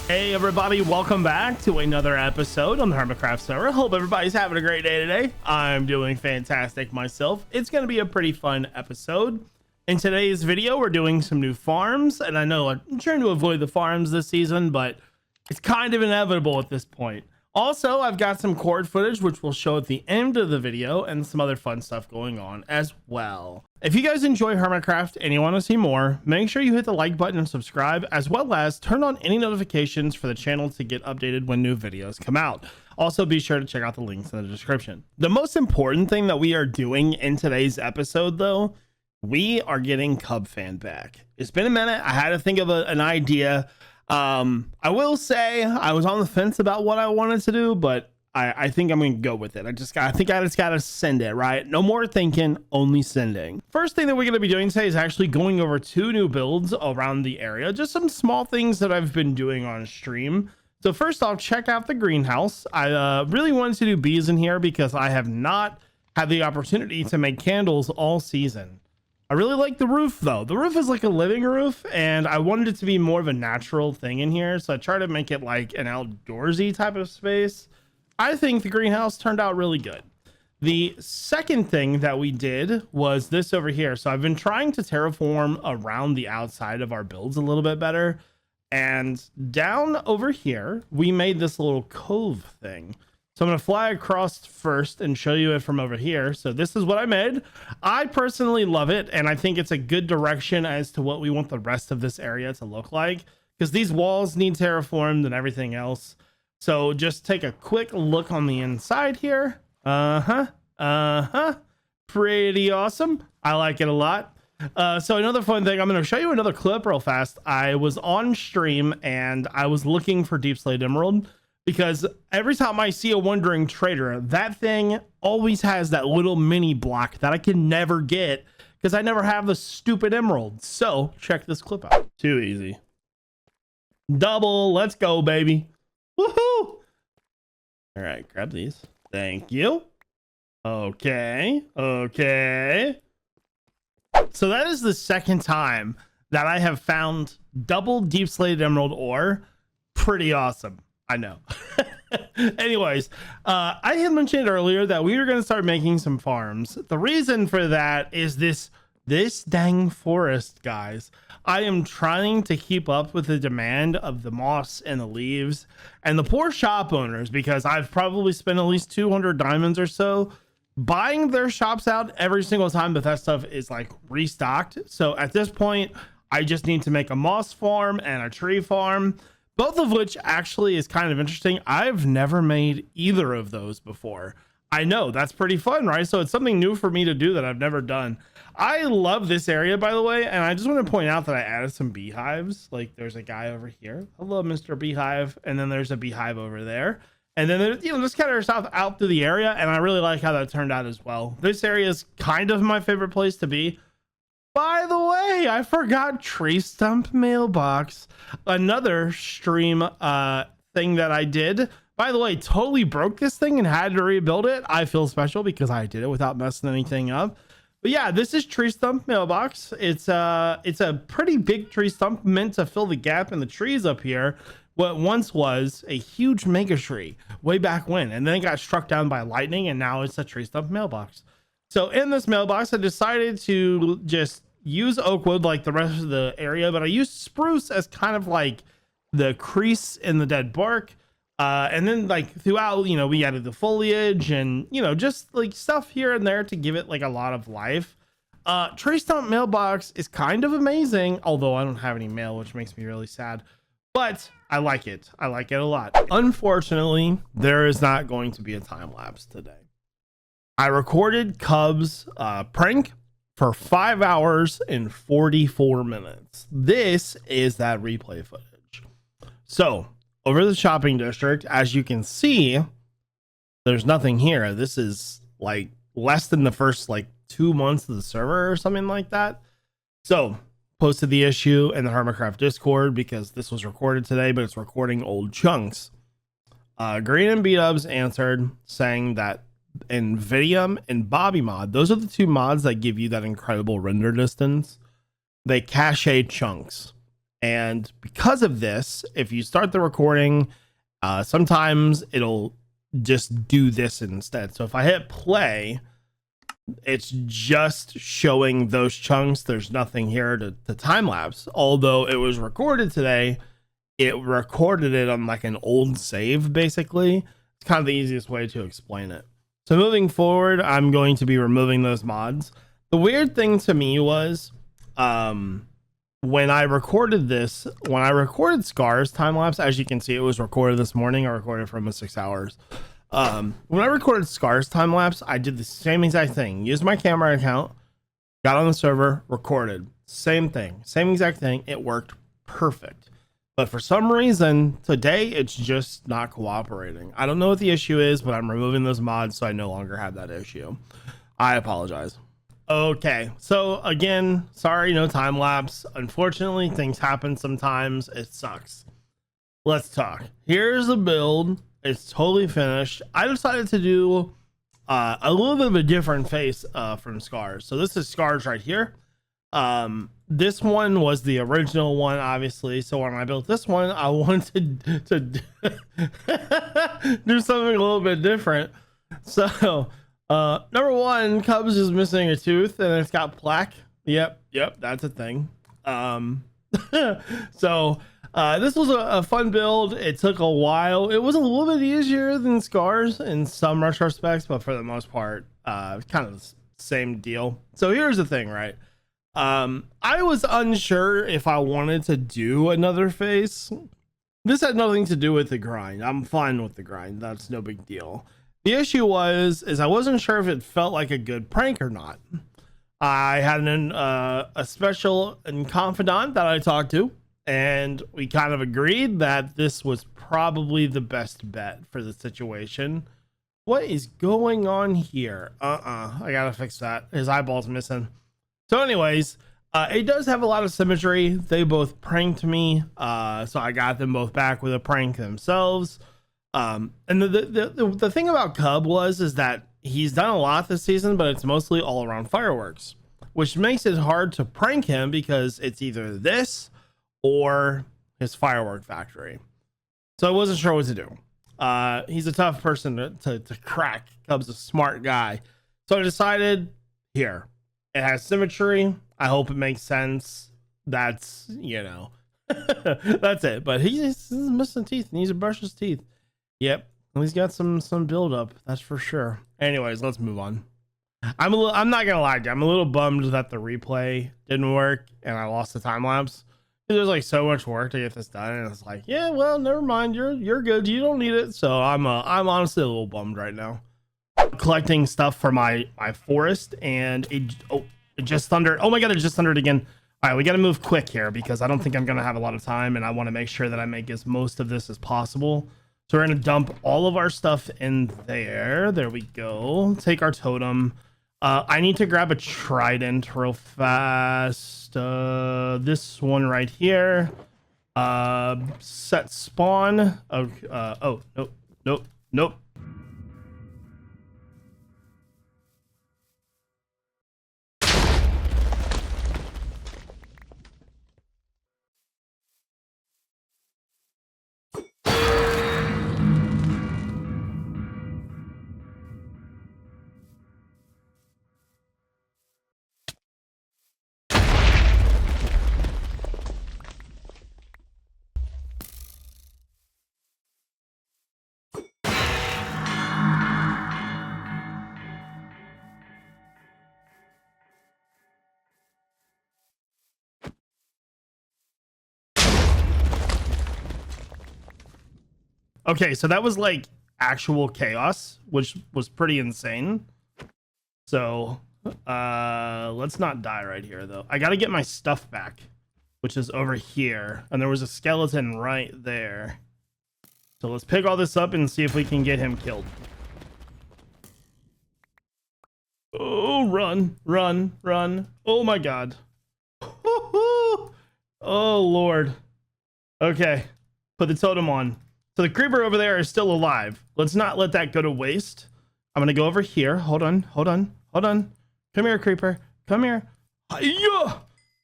Hey everybody, welcome back to another episode on the Hermitcraft server. Hope everybody's having a great day today. I'm doing fantastic myself. It's going to be a pretty fun episode. In today's video, we're doing some new farms, and I know I'm trying to avoid the farms this season, but it's kind of inevitable at this point. Also, I've got some cord footage, which we'll show at the end of the video, and some other fun stuff going on as well. If you guys enjoy Hermitcraft and you want to see more, make sure you hit the like button and subscribe, as well as turn on any notifications for the channel to get updated when new videos come out. Also, be sure to check out the links in the description. The most important thing that we are doing in today's episode, though, we are getting CUB fan back. It's been a minute. I had to think of an idea. I will say I was on the fence about what I wanted to do, but I think I'm gonna go with it. I think I just gotta send it, right? No more thinking, only sending. First thing that we're gonna be doing today is actually going over 2 new builds around the area. Just some small things that I've been doing on stream. So first off, check out the greenhouse. I really wanted to do bees in here because I have not had the opportunity to make candles all season. I really like the roof though. The roof is like a living roof, and I wanted it to be more of a natural thing in here. So I try to make it like an outdoorsy type of space. I think the greenhouse turned out really good. The second thing that we did was this over here. So I've been trying to terraform around the outside of our builds a little bit better. And down over here, we made this little cove thing. So I'm going to fly across first and show you it from over here. So this is what I made. I personally love it, and I think it's a good direction as to what we want the rest of this area to look like, because these walls need terraformed and everything else. So just take a quick look on the inside here. Pretty awesome. I like it a lot. So another fun thing, I'm going to show you another clip real fast. I was on stream and I was looking for Deep Slate Emerald, because every time I see a Wandering Trader, that thing always has that little mini block that I can never get because I never have the stupid emerald. So check this clip out. Too easy. Double. Let's go, baby. Woohoo. All right, grab these. Thank you. Okay. So that is the second time that I have found double Deep Slate Emerald ore. Pretty awesome. I know. Anyways, I had mentioned earlier that we were going to start making some farms. The reason for that is this dang forest, guys. I am trying to keep up with the demand of the moss and the leaves and the poor shop owners, because I've probably spent at least 200 diamonds or so buying their shops out every single time that stuff is like restocked. So at this point, I just need to make a moss farm and a tree farm, both of which actually is kind of interesting. I've never made either of those before. I know, that's pretty fun, right? So it's something new for me to do that I've never done. I love this area, by the way, and I just want to point out that I added some beehives. Like there's a guy over here. Hello, Mr. Beehive. And then there's a beehive over there. And then there's, just kind of south out through the area. And I really like how that turned out as well. This area is kind of my favorite place to be. By the way, I forgot tree stump mailbox, another stream thing that I did. By the way, totally broke this thing and had to rebuild it. I feel special because I did it without messing anything up. But yeah, this is tree stump mailbox. It's a pretty big tree stump meant to fill the gap in the trees up here. What once was a huge mega tree way back when, and then it got struck down by lightning, and now it's a tree stump mailbox. So in this mailbox, I decided to just use oak wood like the rest of the area, but I used spruce as kind of like the crease in the dead bark. And then like throughout, we added the foliage and, just like stuff here and there to give it like a lot of life. Tree stump mailbox is kind of amazing, although I don't have any mail, which makes me really sad, but I like it. I like it a lot. Unfortunately, there is not going to be a time lapse today. I recorded CUB's prank for 5 hours and 44 minutes. This is that replay footage. So over the shopping district, as you can see, there's nothing here. This is like less than the first like 2 months of the server or something like that. So posted the issue in the Hermitcraft Discord because this was recorded today, but it's recording old chunks. Green and B-Dubs answered saying that Nvidium and Bobby Mod, those are the 2 mods that give you that incredible render distance. They cache chunks, And because of this, if you start the recording, sometimes it'll just do this instead. So if I hit play, it's just showing those chunks. There's nothing here to time lapse. Although it was recorded today, it recorded it on like an old save, basically. It's kind of the easiest way to explain it. So moving forward, I'm going to be removing those mods. The weird thing to me was, when I recorded this, when I recorded Scar's time lapse, as you can see, it was recorded this morning. I recorded for almost 6 hours. When I recorded Scar's time lapse, I did the same exact thing. Used my camera account, got on the server, recorded. Same thing, same exact thing. It worked perfect. But for some reason today, it's just not cooperating. I don't know what the issue is, but I'm removing those mods, so I no longer have that issue. I apologize. Okay, so again, sorry, no time lapse. Unfortunately, things happen sometimes. It sucks. Let's talk. Here's the build. It's totally finished. I decided to do a little bit of a different face from Scars. So this is Scars right here. This one was the original one, obviously. So when I built this one, I wanted to do something a little bit different. So number one, Cubs is missing a tooth and it's got plaque. Yep, that's a thing. So this was a fun build. It took a while. It was a little bit easier than Scars in some retrospects, but for the most part, kind of the same deal. So here's the thing, right? I was unsure if I wanted to do another face. This had nothing to do with the grind. I'm fine with the grind. That's no big deal. The issue is I wasn't sure if it felt like a good prank or not. I had a special and confidant that I talked to, and we kind of agreed that this was probably the best bet for the situation. What is going on here? I gotta fix that. His eyeball's missing. So anyways, it does have a lot of symmetry. They both pranked me, so I got them both back with a prank themselves. And the thing about Cub is that he's done a lot this season, but it's mostly all around fireworks, which makes it hard to prank him because it's either this or his firework factory. So I wasn't sure what to do. He's a tough person to crack. Cub's a smart guy. So I decided, here, it has symmetry. I hope it makes sense. That's, you know, that's it. But he's missing teeth. He needs to brush his teeth. Yep. He's got some buildup. That's for sure. Anyways, let's move on. I'm not gonna lie to you. I'm a little bummed that the replay didn't work and I lost the time lapse. There's like so much work to get this done, and it's like, yeah, well, never mind. You're good. You don't need it. So I'm honestly a little bummed right now. Collecting stuff for my forest, and it just thundered. Oh my god, it just thundered again. All right, we got to move quick here because I don't think I'm gonna have a lot of time, and I want to make sure that I make as most of this as possible. So we're gonna dump all of our stuff in there. There we go. Take our totem. I need to grab a trident real fast. This one right here. Set spawn. Oh, nope. Okay, so that was like actual chaos, which was pretty insane. So let's not die right here though. I gotta get my stuff back, which is over here, and there was a skeleton right there. So let's pick all this up and see if we can get him killed. Oh, run. Oh my god. Oh lord. Okay, put the totem on. So the creeper over there is still alive. Let's not let that go to waste. I'm gonna go over here. Hold on. Come here, creeper. Come here. Hi-ya!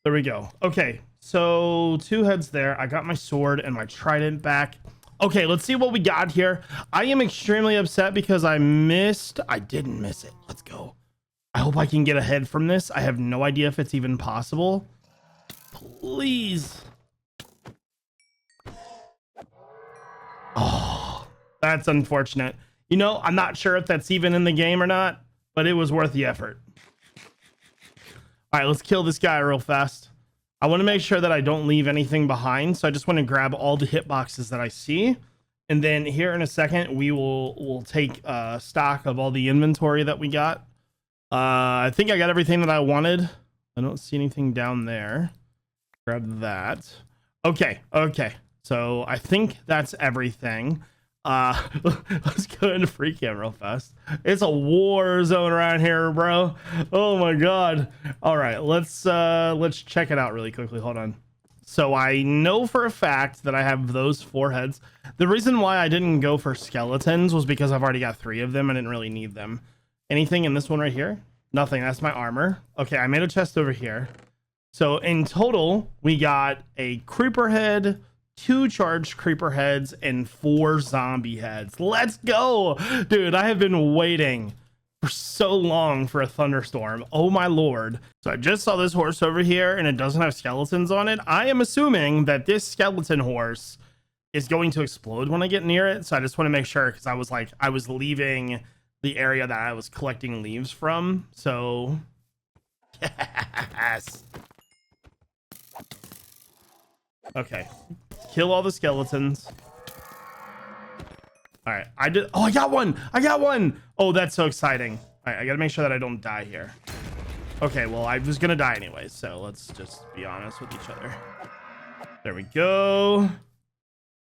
There we go. Okay, So 2 heads there. I got my sword and my trident back. Okay, let's see what we got here. I am extremely upset because I didn't miss it. Let's go. I hope I can get ahead from this. I have no idea if it's even possible. Please. Oh, that's unfortunate. You know, I'm not sure if that's even in the game or not, but it was worth the effort. All right, let's kill this guy real fast. I want to make sure that I don't leave anything behind, so I just want to grab all the hitboxes that I see, and then here in a second we'll take stock of all the inventory that we got. I think I got everything that I wanted. I don't see anything down there. Grab that. Okay, so I think that's everything. Let's go into free cam real fast. It's a war zone around here, bro. Oh my god. All right, let's check it out really quickly. Hold on. So I know for a fact that I have those 4 heads. The reason why I didn't go for skeletons was because I've already got 3 of them. I didn't really need them. Anything in this one right here? Nothing. That's my armor. Okay, I made a chest over here. So in total, we got a creeper head, 2 charged creeper heads, and 4 zombie heads. Let's go. Dude, I have been waiting for so long for a thunderstorm. Oh my lord. So I just saw this horse over here and it doesn't have skeletons on it. I am assuming that this skeleton horse is going to explode when I get near it. So I just want to make sure, because I was leaving the area that I was collecting leaves from. So yes. Okay, kill all the skeletons. All right, I got one. Oh, that's so exciting. All right, I gotta make sure that I don't die here. Okay, well, I was gonna die anyway, so let's just be honest with each other. There we go.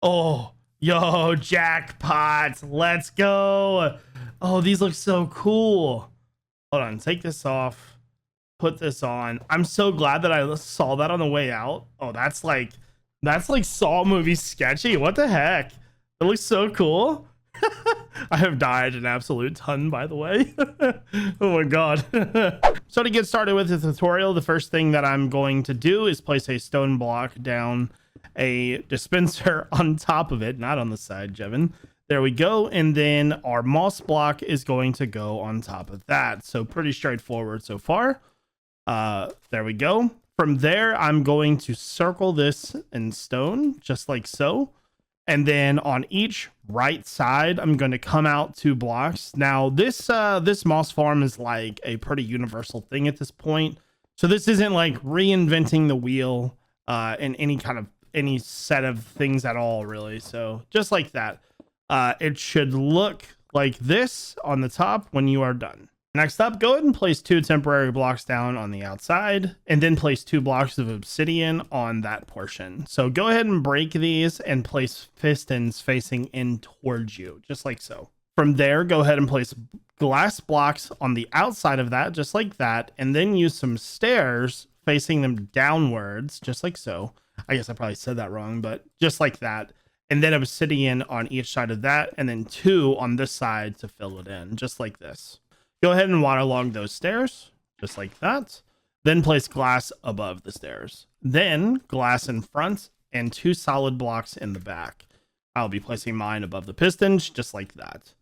Oh, yo, jackpot. Let's go. Oh, these look so cool. Hold on, take this off, put this on. I'm so glad that I saw that on the way out. Oh, that's like Saw movie sketchy. What the heck? It looks so cool. I have died an absolute ton, by the way. Oh my god. So to get started with the tutorial, the first thing that I'm going to do is place a stone block down a dispenser on top of it, not on the side, Jevin. There we go. And then our moss block is going to go on top of that. So pretty straightforward so far. There we go. From there, I'm going to circle this in stone, just like so. And then on each right side, I'm going to come out 2 blocks. Now, this moss farm is like a pretty universal thing at this point. So this isn't like reinventing the wheel in any set of things at all, really. So just like that. It should look like this on the top when you are done. Next up, go ahead and place 2 temporary blocks down on the outside, and then place 2 blocks of obsidian on that portion. So go ahead and break these and place pistons facing in towards you, just like so. From there, go ahead and place glass blocks on the outside of that, just like that, and then use some stairs facing them downwards, just like so. I guess I probably said that wrong, but just like that. And then obsidian on each side of that, and then 2 on this side to fill it in, just like this. Go ahead and waterlog those stairs, just like that. Then place glass above the stairs. Then glass in front and 2 solid blocks in the back. I'll be placing mine above the pistons, just like that.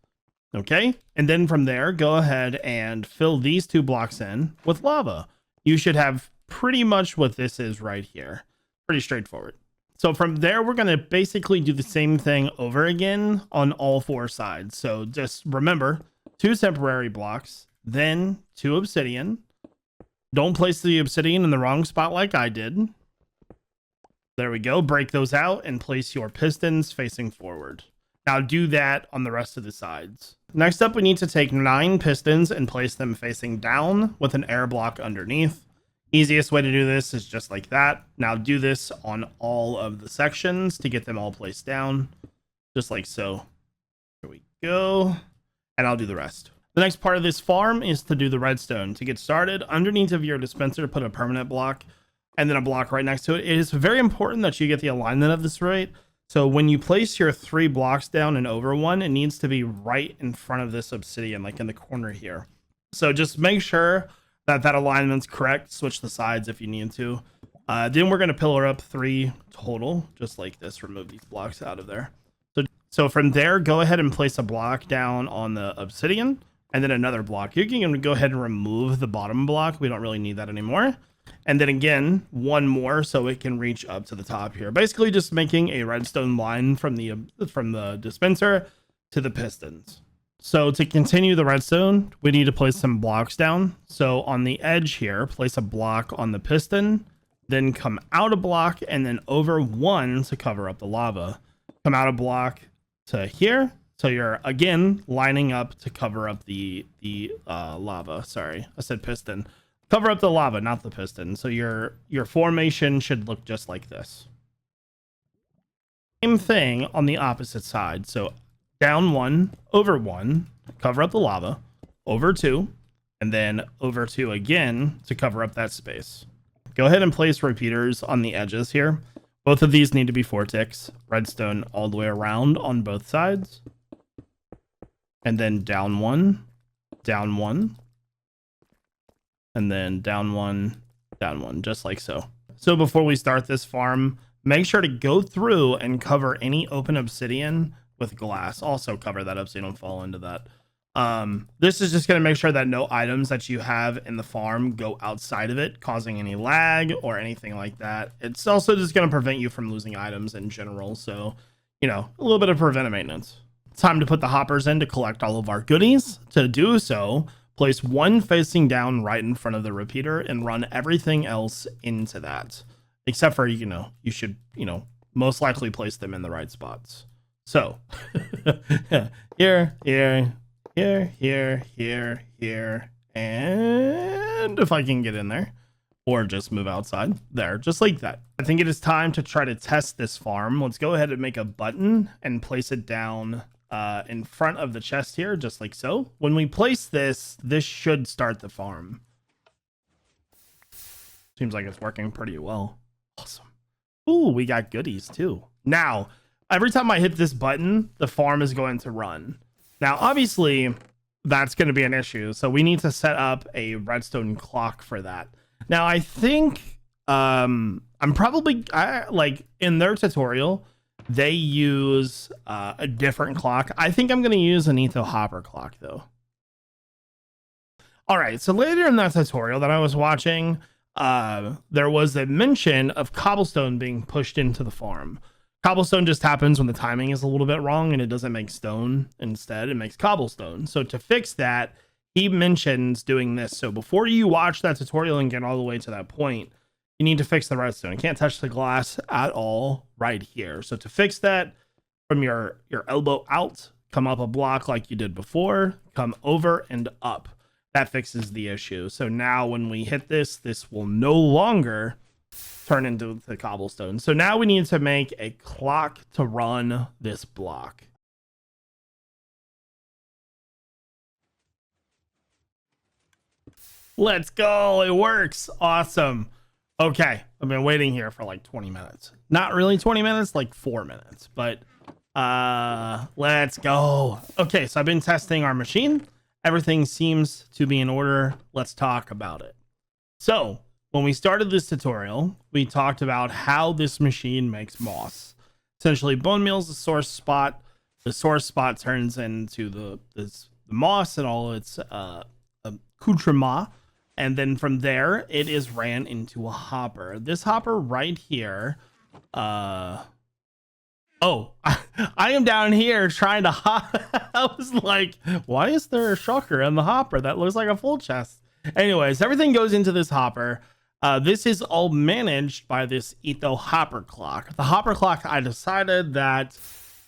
Okay, and then from there, go ahead and fill these 2 blocks in with lava. You should have pretty much what this is right here. Pretty straightforward. So from there, we're going to basically do the same thing over again on all 4 sides. So just remember, 2 temporary blocks, then 2 obsidian. Don't place the obsidian in the wrong spot like I did. There we go. Break those out and place your pistons facing forward. Now do that on the rest of the sides. Next up, we need to take 9 pistons and place them facing down with an air block underneath. Easiest way to do this is just like that. Now do this on all of the sections to get them all placed down, just like so. Here we go. And I'll do the rest. The next part of this farm is to do the redstone. To get started, underneath of your dispenser, put a permanent block and then a block right next to it. It is very important that you get the alignment of this right. So when you place your 3 blocks down and over one, it needs to be right in front of this obsidian, like in the corner here. So just make sure that that alignment's correct. Switch the sides if you need to. Then we're going to pillar up 3 total, just like this. Remove these blocks out of there. So from there, go ahead and place a block down on the obsidian and then another block. You can go ahead and remove the bottom block. We don't really need that anymore. And then again, 1 more so it can reach up to the top here. Basically just making a redstone line from the dispenser to the pistons. So to continue the redstone, we need to place some blocks down. So on the edge here, place a block on the piston, then come out a block and then over 1 to cover up the lava. Come out a block to here. So you're again lining up to cover up the lava. Sorry, I said piston. Cover up the lava, not the piston. So your formation should look just like this. Same thing on the opposite side. So down 1, over 1, cover up the lava, over 2, and then over 2 again to cover up that space. Go ahead and place repeaters on the edges here. Both of these need to be 4 ticks. Redstone all the way around on both sides. And then down 1, down 1. And then down 1, just like so. So before we start this farm, make sure to go through and cover any open obsidian with glass. Also cover that up so you don't fall into that. This is just going to make sure that no items that you have in the farm go outside of it, causing any lag or anything like that. It's also just going to prevent you from losing items in general. So, you know, a little bit of preventive maintenance. It's time to put the hoppers in to collect all of our goodies. To do so, place 1 facing down right in front of the repeater and run everything else into that. Except for, you know, you should, you know, most likely place them in the right spots. So, here, and if I can get in there or just move outside there, just like that. I think it is time to try to test this farm. Let's go ahead and make a button and place it down in front of the chest here, just like so. When we place this should start the farm. Seems like it's working pretty well. Awesome. Ooh, we got goodies too. Now, every time I hit this button, the farm is going to run. Now, obviously, that's going to be an issue. So we need to set up a redstone clock for that. Now, I think I'm probably like in their tutorial, they use a different clock. I think I'm going to use an Etho Hopper clock, though. All right. So later in that tutorial that I was watching, there was a mention of cobblestone being pushed into the farm. Cobblestone just happens when the timing is a little bit wrong and it doesn't make stone. Instead, it makes cobblestone. So to fix that, he mentions doing this. So before you watch that tutorial and get all the way to that point, you need to fix the redstone. You can't touch the glass at all right here. So to fix that, from your elbow out, come up a block like you did before, come over and up. That fixes the issue. So now when we hit this, this will no longer turn into the cobblestone. So now we need to make a clock to run this block. Let's go. It works. Awesome. Okay. I've been waiting here for like 20 minutes. Not really 20 minutes, like 4 minutes, but let's go. Okay. So I've been testing our machine. Everything seems to be in order. Let's talk about it. So when we started this tutorial, we talked about how this machine makes moss. Essentially, bone meal is the source spot. The source spot turns into the moss and all its accoutrement. And then from there, it is ran into a hopper. This hopper right here. Oh, I am down here trying to hop. I was like, why is there a shulker in the hopper? That looks like a full chest. Anyways, everything goes into this hopper. This is all managed by this Etho Hopper clock. The hopper clock, I decided that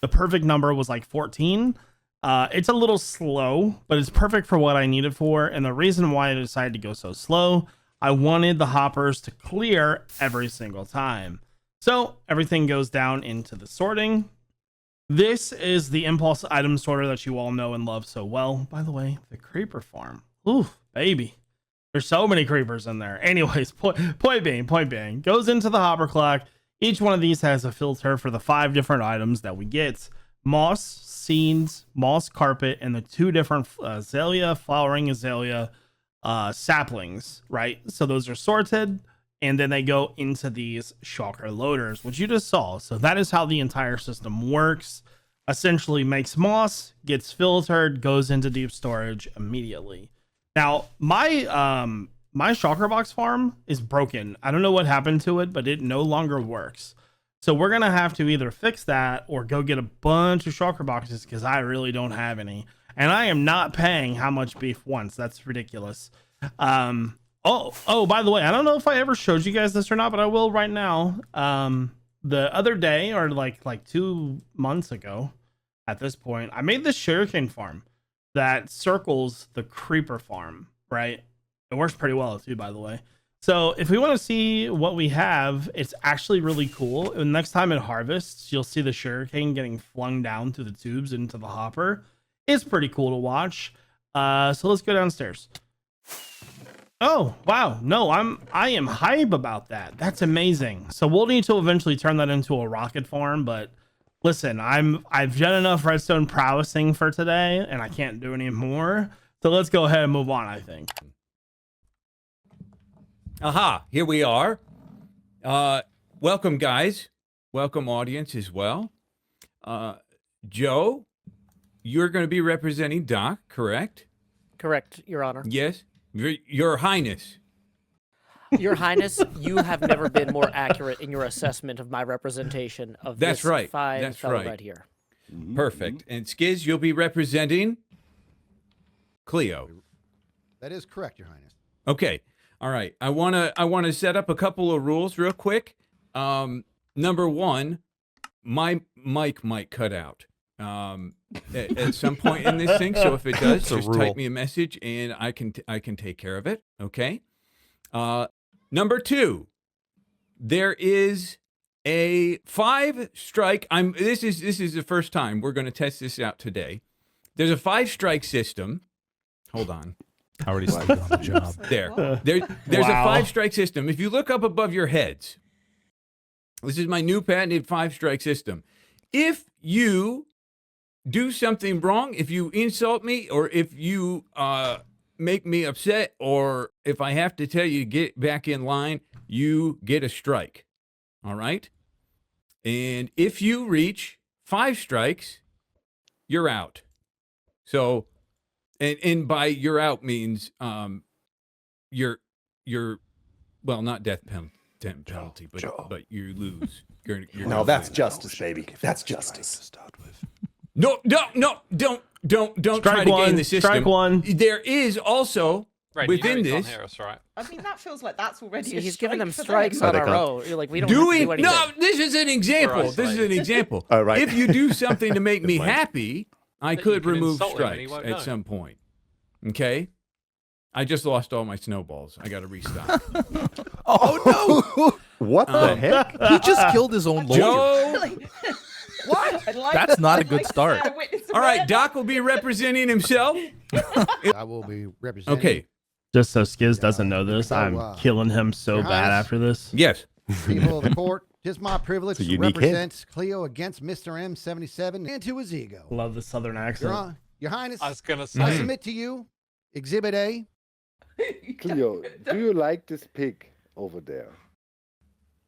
the perfect number was like 14. It's a little slow, but it's perfect for what I need it for. And the reason why I decided to go so slow, I wanted the hoppers to clear every single time. So everything goes down into the sorting. This is the impulse item sorter that you all know and love so well. By the way, the creeper farm. Ooh, baby. There's so many creepers in there. Anyways, point being, goes into the hopper clock. Each one of these has a filter for the 5 different items that we get. Moss, seeds, moss carpet, and the 2 different azalea, flowering azalea saplings, right? So those are sorted. and then they go into these shulker loaders, which you just saw. So that is how the entire system works. Essentially makes moss, gets filtered, goes into deep storage immediately. Now, my my shulker box farm is broken. I don't know what happened to it, but it no longer works. So we're gonna have to either fix that or go get a bunch of shulker boxes because I really don't have any. And I am not paying how much beef once. That's ridiculous. Oh, by the way, I don't know if I ever showed you guys this or not, but I will right now. The other day, or like 2 months ago at this point, I made this sugarcane farm that circles the creeper farm, right? It works pretty well too, by the way. So if we want to see what we have, it's actually really cool. And next time it harvests, you'll see the sugarcane getting flung down through the tubes into the hopper. It's pretty cool to watch. So let's go downstairs. Oh, wow. No, I am hype about that. That's amazing. So we'll need to eventually turn that into a rocket farm, but listen, I've done enough redstone prowessing for today and I can't do any more. So let's go ahead and move on, I think. Aha, here we are. Welcome, guys. Welcome, audience, as well. Joe, you're going to be representing Doc, correct? Correct, Your Honor. Yes. Your Highness. Your Highness, you have never been more accurate in your assessment of my representation of That's this right. fine That's fellow right. right here. Perfect. And Skiz, you'll be representing Cleo. That is correct, Your Highness. Okay. All right. I wanna set up a couple of rules real quick. Number one, my mic might cut out at some point in this thing. So if it does, just type me a message and I can take care of it. Okay. Number two, there is a 5-strike. This is the first time we're going to test this out today. There's a 5-strike system. Hold on. I already started on the job. There's Wow. a 5-strike system. If you look up above your heads, this is my new patented 5-strike system. If you do something wrong, if you insult me, or if you make me upset, or if I have to tell you to get back in line, you get a strike. All right? And if you reach 5 strikes, you're out. So, and by you're out means you're well, not death penalty, but you lose. You're No, that's justice, baby. That's justice. No, don't try to game the system. Strike one. There is also Right, within you know this. Hear us, right? I mean, that feels like that's already See, a he's strike giving them for strikes them. on our own. You're like, we don't have to do anything. No, this is an example. Right, This is an example. All right. If you do something to make me Good point. happy, I That you could can remove insult him and he strikes won't at know. some point. Okay? I just lost all my snowballs. I got to restock. Oh no! What the heck? He just killed his own lawyer. Joe. What? That's not a good start. All right, Doc will be representing himself. I will be representing. Okay. Just so Skiz doesn't know this, So, I'm killing him so Your bad Highness? after this. Yes. People of the court, it is my privilege It's a to unique represent Cleo against Mr. M77 and to his ego. Love the southern accent. Your Highness, I was gonna I say. submit to you Exhibit A. Cleo, do you like this pig over there?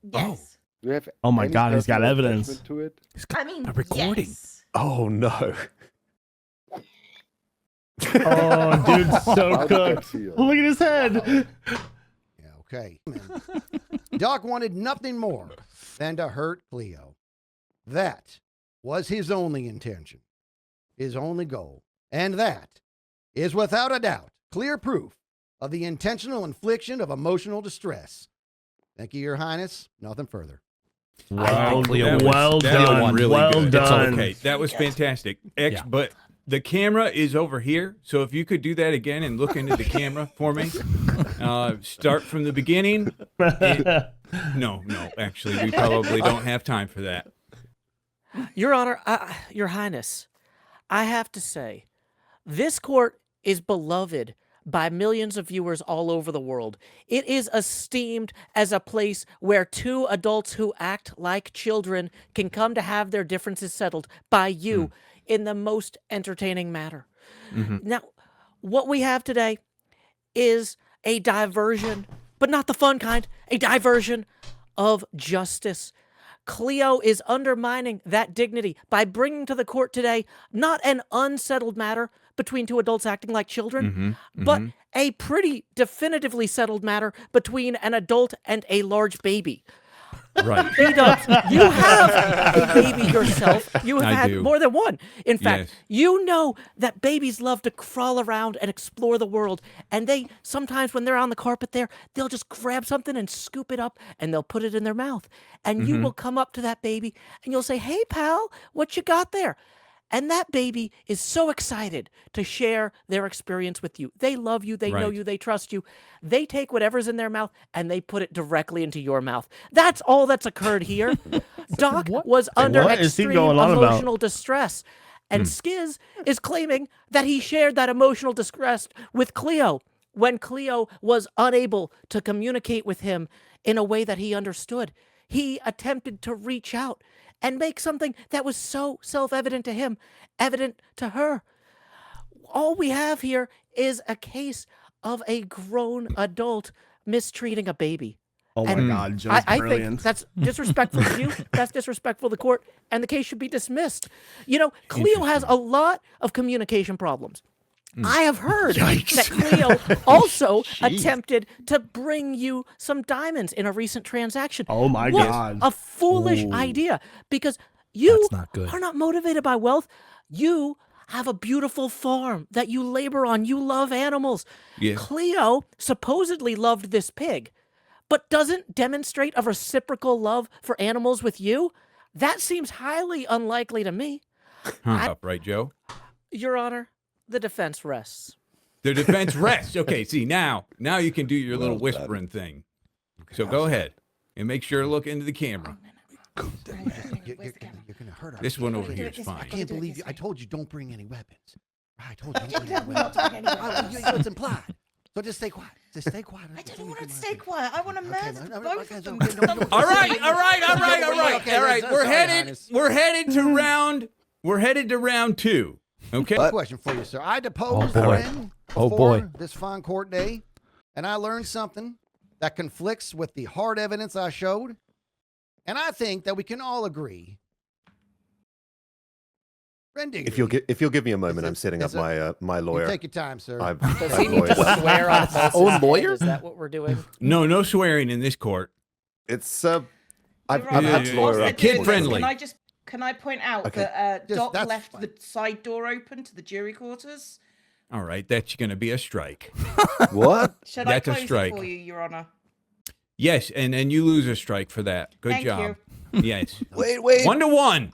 Yes. Do you have Oh my any God, he's got personal evidence. attachment to it? I mean, a recording. yes. Oh no! Oh, dude, so How did that cooked. feel? Look at his head. Yeah, okay. Doc wanted nothing more than to hurt Cleo. That was his only intention, his only goal. And that is without a doubt clear proof of the intentional infliction of emotional distress. Thank you, Your Highness. Nothing further. Well, Cleo wins. well That was done. really well good. done. Okay, that was fantastic. Yeah. But the camera is over here, so if you could do that again and look into the camera for me. Start from the beginning. No, actually, we probably don't have time for that. Your Honor, Your Highness, I have to say, this court is beloved by millions of viewers all over the world. It is esteemed as a place where two adults who act like children can come to have their differences settled by you in the most entertaining manner. Now, what we have today is a diversion but not the fun kind, a diversion of justice. Cleo is undermining that dignity by bringing to the court today not an unsettled matter between two adults acting like children, but a pretty definitively settled matter between an adult and a large baby. Right. B-Dubs, you have a baby yourself. You have I had do. more than one. In fact, Yes. you know that babies love to crawl around and explore the world. And they, sometimes when they're on the carpet there, they'll just grab something and scoop it up and they'll put it in their mouth. And you will come up to that baby and you'll say, "Hey, pal, what you got there?" And that baby is so excited to share their experience with you. They love you. They know Right. you. They trust you. They take whatever's in their mouth and they put it directly into your mouth. That's all that's occurred here. Doc was under What is he extreme going on about? emotional distress. And Skiz is claiming that he shared that emotional distress with Cleo when Cleo was unable to communicate with him in a way that he understood. He attempted to reach out and make something that was so self-evident to him evident to her. All we have here is a case of a grown adult mistreating a baby. Oh my And God, Joe's I brilliant. think that's disrespectful to you. That's disrespectful to the court, and the case should be dismissed. You know, Cleo has a lot of communication problems. I have heard that Cleo also attempted to bring you some diamonds in a recent transaction. Oh my What God. a foolish idea, because you That's not good. are not motivated by wealth. You have a beautiful farm that you labor on. You love animals. Yeah. Cleo supposedly loved this pig, but doesn't demonstrate a reciprocal love for animals with you. That seems highly unlikely to me. Up, right, Joe? Your Honor, the defense rests. The defense rests. Okay, see, now you can do your little whispering thing. So go ahead and make sure to look into the camera. You're going to hurt our This one over do here it is this way. I fine. can't do it believe this you. I way. told you don't bring any weapons. I told you don't bring I'm any not weapons. doing any weapons. You know it's implied. So just stay quiet. Just stay quiet. I don't want to stay quiet. I want to murder both of them. All right. We're headed to round 2. Okay. Question for you, sir. I deposed Oh, boy. Ren Oh, before boy. this fine court day, and I learned something that conflicts with the hard evidence I showed. And I think that we can all agree. Ren Diggity, If you'll give me a moment, I'm Is it- setting up is it- my lawyer. take your time, sir. I've, Does I've he need to lawyered. swear on Pulse's Own head? lawyer? Is that what we're doing? No swearing in this court. It's You're I've right. had to Yeah, lawyer Whilst up. they're doing Kid friendly. this, Can I point out Okay. that Just- Doc that's left fine. the side door open to the jury quarters? All right, that's going to be a strike. What? Should That's a I close strike. it for you, Your Honor? Yes, and you lose a strike for that. Good Thank job. Yes. Wait. 1-1.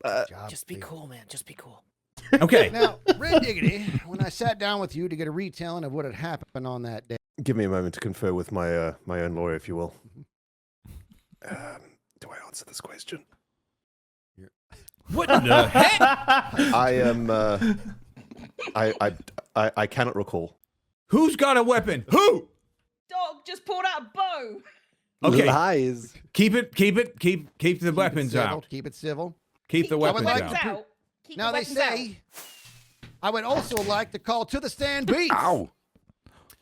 Job, Just be Steve. cool, man. Just be cool. Okay. Now, Ren Diggity, when I sat down with you to get a retelling of what had happened on that day, Give me a moment to confer with my my own lawyer, if you will. Do I answer this question? What the heck? I am. I cannot recall. Who's got a weapon? Who? Doc just pulled out a bow. Okay. Lies. Keep the weapons civil, out. keep it civil. Keep the I would weapons like out. to Keep Now the they weapons out. say, I would also like to call to the stand Beef. Ow!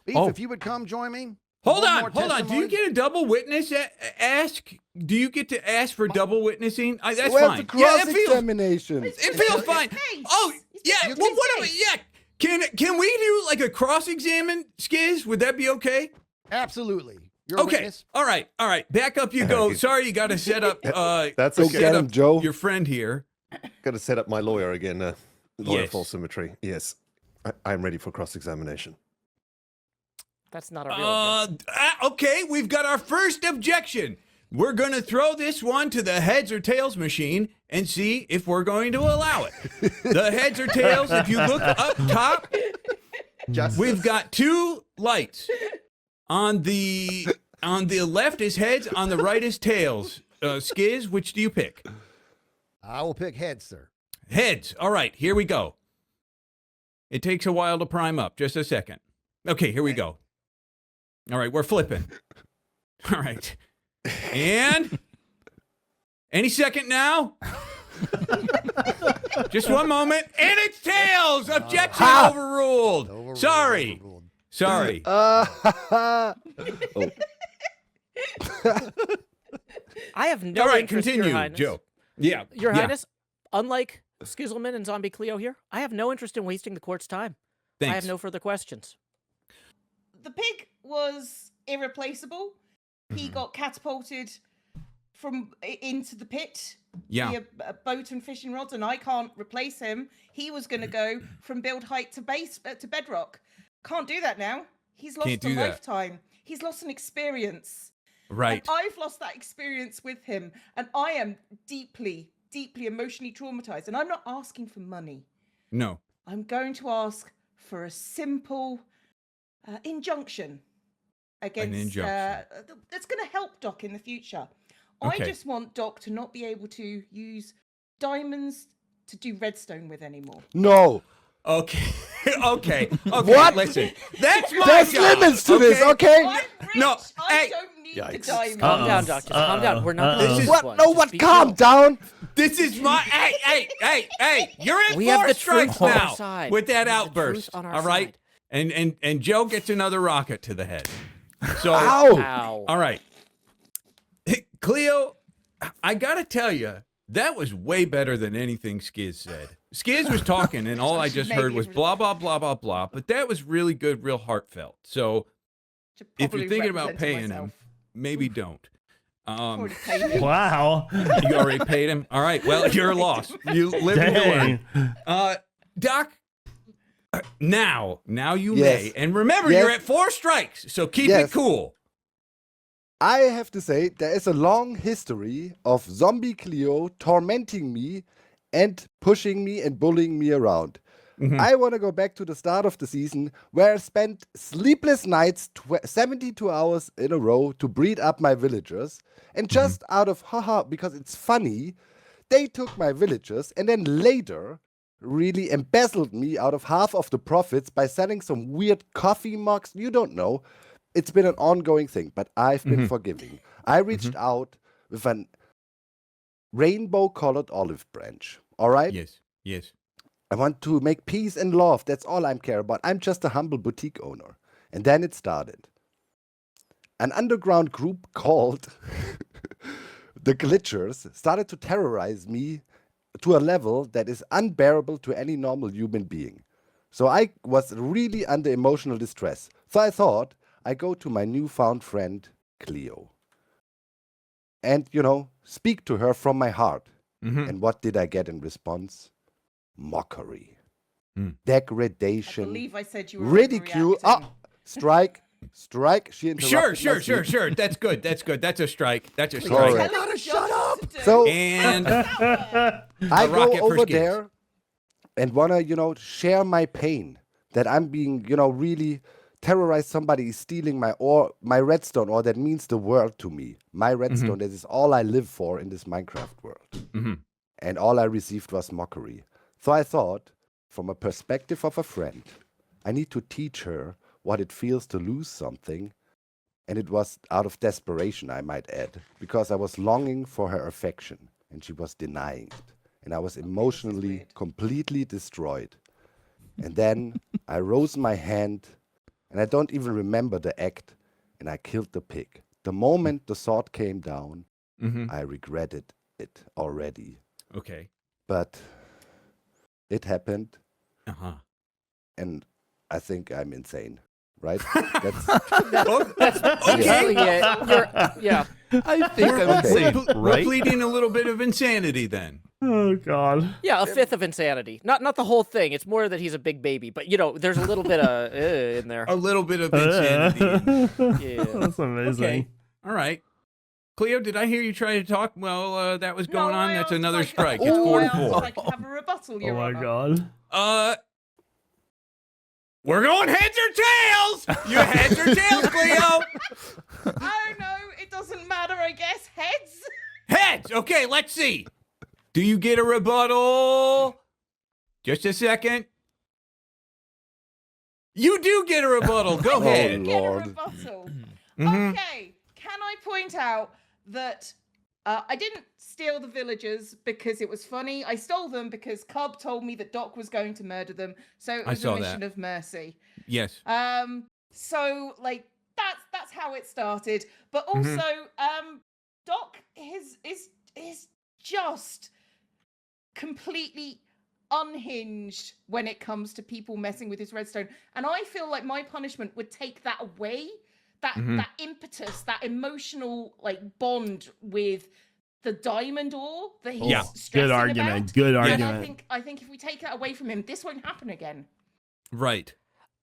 Beef, Oh. if you would come join me. Hold One on. more Do you testimony. get a double witness ask? Do you get to ask for double witnessing? That's Where's fine. the Yeah, it feels cross-examination? it feels fine. case. Oh, It's yeah. just Well, his what? case. Yeah. Can we do like a cross-examine, Skiz? Would that be okay? Absolutely. You're a Okay. witness. All right. Back up you go. Sorry, you got to set up. That's Go okay. get him, Joe. Your friend here. Got to set up my lawyer again. Lawyer Yes. full symmetry. Yes, I'm ready for cross-examination. That's not a real objection. Okay, we've got our first objection. We're going to throw this one to the heads or tails machine and see if we're going to allow it. The heads or tails, if you look up top, we've got 2 lights. On the left is heads, on the right is tails. Skiz, which do you pick? I will pick heads, sir. Heads. All right, here we go. It takes a while to prime up. Just a second. Okay, here we go. All right, we're flipping. All right. And any second now. Just one moment. And it's tails. Objection overruled. Overruled, Sorry. overruled. Sorry. Oh. I have no All right, interest, continue, Your Highness. Joe. Yeah. Your yeah. Highness, unlike Skizzleman and Zombie Cleo here, I have no interest in wasting the court's time. Thanks. I have no further questions. The pig was irreplaceable. He got catapulted into the pit Yeah. via a boat and fishing rods, and I can't replace him. He was going to go from build height to base to bedrock. Can't do that now. He's lost Can't a do that. lifetime. He's lost an experience. Right. And I've lost that experience with him, and I am deeply, deeply emotionally traumatized. And I'm not asking for money. No. I'm going to ask for a simple injunction against injunction. that's going to help Doc in the future. Okay. I just want Doc to not be able to use diamonds to do redstone with anymore. No. Okay. okay. What? Listen. That's my There's job, limits to this, okay? I'm rich. No, I hey. don't need the Yikes. diamonds. Calm down, Doc. Just calm down. We're not going to This do is- this What? one. No, Just what? be Calm chill. down. This is my. Hey! You're in We have four the strikes truth on our now side. with that We have the outburst. truth on our All right. side. And Joe gets another rocket to the head. So. Ow. Ow. All right. Cleo, I gotta tell you, that was way better than anything Skiz said. Skiz was talking, and all I just heard was blah, blah, blah, blah, blah. But that was really good, real heartfelt. So Should if probably you're thinking about represent paying myself. him, maybe don't. Already paid him. Wow. You already paid him? All right. Well, you're lost. You live and you Dang. learn. Doc, now you Yes. may. And remember, Yes. you're at 4 strikes, so keep Yes. it cool. I have to say, there is a long history of Zombie Cleo tormenting me and pushing me and bullying me around. I want to go back to the start of the season where I spent sleepless nights, 72 hours in a row to breed up my villagers. And just out of haha, because it's funny, they took my villagers and then later really embezzled me out of half of the profits by selling some weird coffee mugs. You don't know. It's been an ongoing thing, but I've been forgiving. I reached out with an rainbow-colored olive branch. All right? Yes. I want to make peace and love. That's all I care about. I'm just a humble boutique owner. And then it started. An underground group called the Glitchers started to terrorize me to a level that is unbearable to any normal human being. So I was really under emotional distress. So I thought I go to my newfound friend, Cleo. And, speak to her from my heart. And what did I get in response? Mockery, I degradation, believe I said you were ridicule. overreacting. Strike. She interrupted. Sure. That's good. That's a strike. That's a Sorry. strike. Tell him shut up. So And I go rocket for over Skids. there and wanna, share my pain that I'm being, really terrorized. Somebody is stealing my redstone, or that means the world to me. My redstone, that is all I live for in this Minecraft world. And all I received was mockery. So I thought, from a perspective of a friend, I need to teach her what it feels to lose something. And it was out of desperation, I might add, because I was longing for her affection and she was denying it. And I was emotionally completely destroyed. And then I rose my hand, and I don't even remember the act, and I killed the pig. The moment the sword came down, I regretted it already. Okay. But it happened, Uh-huh. and I think I'm insane, right? That's Basically, yeah. I think I'm Okay. insane, We're right? pleading a little bit of insanity then. Oh God. Yeah, a fifth of insanity. Not the whole thing. It's more that he's a big baby. But, there's a little bit of in there. A little bit of insanity. Yeah. That's amazing. Okay. All right. Cleo, did I hear you try to talk while that was going No, on? I That's asked another like- strike. I It's 4 to asked 4. if I could have a rebuttal, Oh Your my Honor. God. We're going heads or tails. You heads or tails, Cleo? Oh no, it doesn't matter, I guess. Heads. Heads. Okay, let's see. Do you get a rebuttal? Just a second. You do get a rebuttal. Go ahead. Get a Lord. rebuttal. Mhm. Okay, can I point out that I didn't steal the villagers because it was funny. I stole them because CUB told me that Doc was going to murder them, so it I was saw a that. mission of mercy. Yes. So like that's how it started. But also, Doc is just completely unhinged when it comes to people messing with his redstone, and I feel like my punishment would take that away, that impetus, that emotional like bond with the diamond ore that he's stressing good argument. about. Good And argument. I think if we take that away from him, this won't happen again. Right.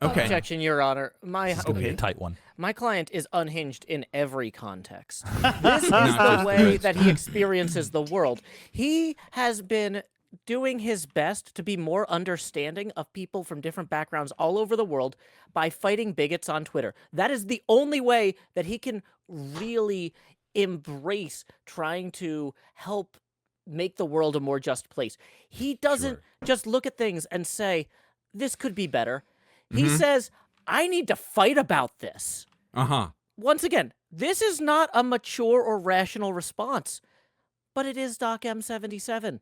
Okay. Objection, Your Honor. This is going to be a tight one. My client is unhinged in every context. This is the way that he experiences the world. He has been doing his best to be more understanding of people from different backgrounds all over the world by fighting bigots on Twitter. That is the only way that he can really embrace trying to help make the world a more just place. He doesn't just look at things and say, this could be better. He says, I need to fight about this. Once again, this is not a mature or rational response, but it is Doc M77.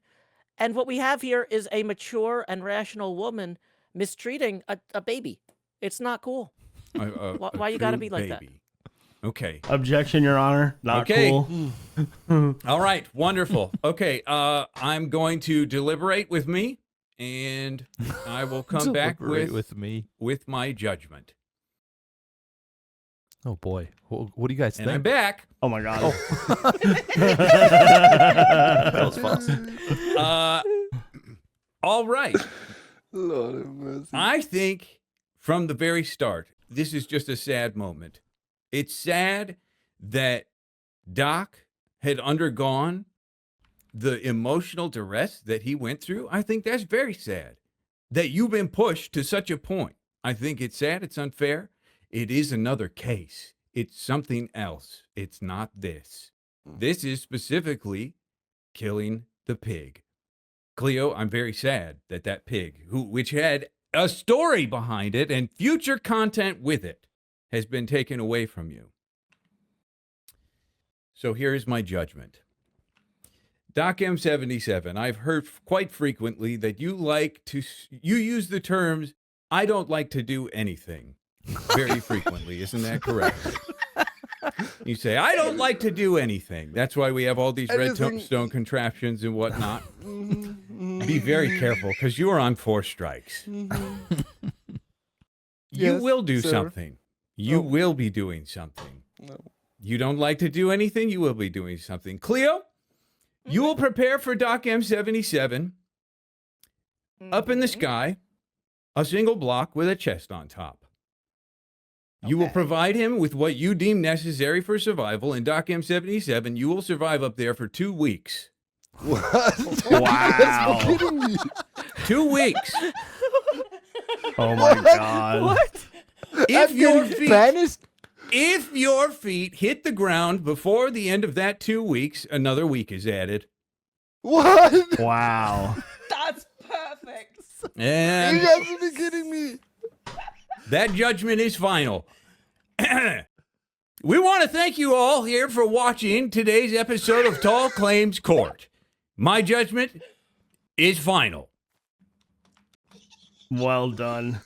And what we have here is a mature and rational woman mistreating a baby. It's not cool. Why you gotta be like that? Okay. Objection, Your Honor. Not cool. All right. Wonderful. Okay. I'm going to deliberate with me, and I will come back with my judgment. Oh boy, what do you guys And think? I'm back. Oh my God. That was fun. All right. Lord have mercy. I think from the very start, this is just a sad moment. It's sad that Doc had undergone the emotional duress that he went through. I think that's very sad that you've been pushed to such a point. I think it's sad. It's unfair. It is another case. It's something else. It's not this. This is specifically killing the pig. Cleo, I'm very sad that that pig, which had a story behind it and future content with it, has been taken away from you. So here's my judgment. Doc M77, I've heard quite frequently that you use the terms, I don't like to do anything, very frequently. Isn't that correct? You say, I don't like to do anything. That's why we have all these redstone contraptions and whatnot. Be very careful, because you are on 4 strikes. You will do something. You will be doing something. No. You don't like to do anything, you will be doing something. Cleo, you will prepare for Doc M77 up in the sky, a single block with a chest on top. You will provide him with what you deem necessary for survival, and Doc M77, you will survive up there for 2 weeks. What? Wow. You're kidding me. 2 weeks. Oh my God. What? If your feet hit the ground before the end of that 2 weeks, another week is added. What? Wow. That's perfect. And You guys are kidding me. that judgment is final. We want to thank you all here for watching today's episode of Tall Claims Court. My judgment is final. Well done.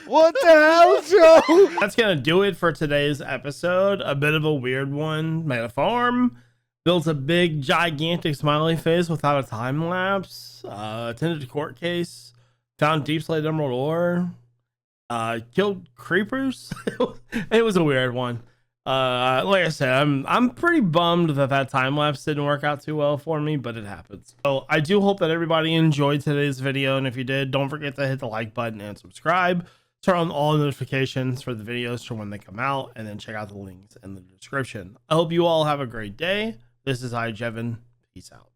What the hell, Joe? That's going to do it for today's episode. A bit of a weird one. Made a farm. Built a big, gigantic smiley face without a time lapse. Attended a court case. Found deep slate emerald ore. Killed creepers. It was a weird one. Like I said, I'm pretty bummed that time lapse didn't work out too well for me, but it happens. So I do hope that everybody enjoyed today's video, and if you did, don't forget to hit the like button and subscribe. Turn on all notifications for the videos for when they come out, and then check out the links in the description. I hope you all have a great day. This is iJevin. Peace out.